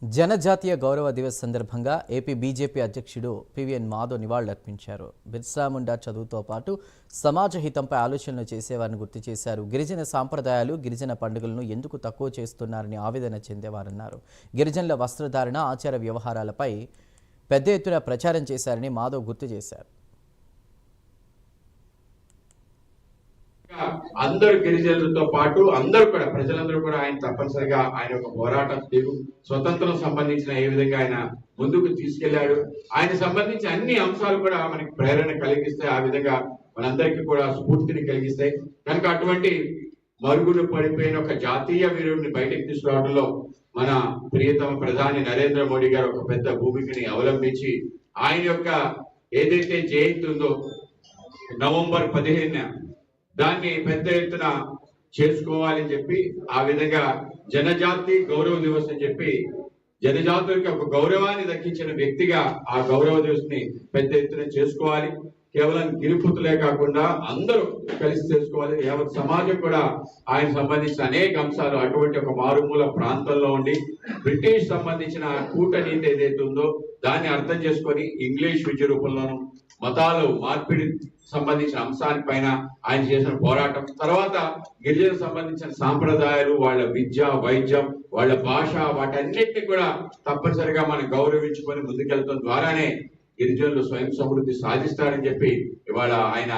జనజాతీయ గౌరవ దివస్ సందర్భంగా AP BJP అధ్యక్షుడు పివిఎన్ మాధవ్ నివాళులర్పించారు. బిర్సా ముండా చదువుతో పాటు సమాజ హితంపై ఆలోచనలు చేసేవారిని గుర్తు చేశారు. గిరిజన సాంప్రదాయాలు, గిరిజన పండుగలను ఎందుకు తక్కువ చేస్తున్నారని ఆవేదన చెందేవారన్నారు. గిరిజనుల వస్త్రధారణ, ఆచార వ్యవహారాలపై పెద్ద ఎత్తున ప్రచారం చేశారని మాధవ్ గుర్తు చేశారు. అందరు గిరిజనులతో పాటు అందరూ కూడా ప్రజలందరూ కూడా ఆయన తప్పనిసరిగా ఆయన ఒక పోరాటం స్వతంత్రం సంబంధించిన ఏ విధంగా ఆయన ముందుకు తీసుకెళ్లాడు, ఆయన సంబంధించిన అన్ని అంశాలు కూడా మనకి ప్రేరణ కలిగిస్తాయి. ఆ విధంగా మనందరికీ కూడా స్ఫూర్తిని కలిగిస్తాయి. కనుక అటువంటి మరుగున పడిపోయిన ఒక జాతీయ వీరుడిని బయటకు తీసుకురావడంలో మన ప్రియతమ ప్రధాని నరేంద్ర మోడీ గారు ఒక పెద్ద భూమికని అవలంబించి ఆయన యొక్క ఏదైతే జయంతి ఉందో నవంబర్ 15 దాన్ని పెద్ద ఎత్తున చేసుకోవాలని చెప్పి ఆ విధంగా జనజాతి గౌరవ దివస్ అని చెప్పి జనజాతులకి ఒక గౌరవాన్ని దక్కించిన వ్యక్తిగా ఆ గౌరవ దివస్ ని పెద్ద ఎత్తున చేసుకోవాలి. కేవలం గిరిపుతులే కాకుండా అందరూ కలిసి చేసుకోవాలి. యావత్ సమాజం కూడా ఆయన సంబంధించిన అనేక అంశాలు అటువంటి ఒక మారుమూల ప్రాంతంలో ఉండి బ్రిటిష్ సంబంధించిన కూటనీతి ఏదైతే ఉందో దాన్ని అర్థం చేసుకొని ఇంగ్లీష్ విద్య రూపంలోనూ మతాలు మార్పిడి సంబంధించిన అంశాలపైన ఆయన చేసిన పోరాటం, తర్వాత గిరిజన సంబంధించిన సాంప్రదాయాలు, వాళ్ళ విద్య, వైద్యం, వాళ్ళ భాష, వాటన్నిటిని కూడా తప్పనిసరిగా మనం గౌరవించుకొని ముందుకెళ్తాం ద్వారానే గిరిజనులు స్వయం సమృద్ధి సాధిస్తారని చెప్పి ఇవాళ ఆయన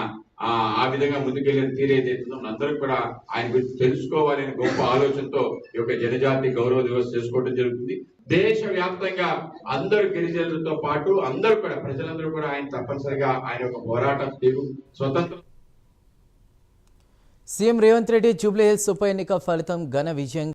ఆ విధంగా ముందుకెళ్లిన తీరేదైతుందో అందరం కూడా ఆయన గురించి తెలుసుకోవాలనే గొప్ప ఆలోచనతో ఈ యొక్క జనజాతి గౌరవ దివస్ చేసుకోవడం జరుగుతుంది. దేశ వ్యాప్తంగా అందరు గిరిజనులతో పాటు అందరూ కూడా ప్రజలందరూ కూడా ఆయన తప్పనిసరిగా ఆయన ఒక పోరాటం స్వతంత్రం. CM Revanth Reddy Jubilee hills ఉప ఎన్నిక ఫలితం ఘన విజయం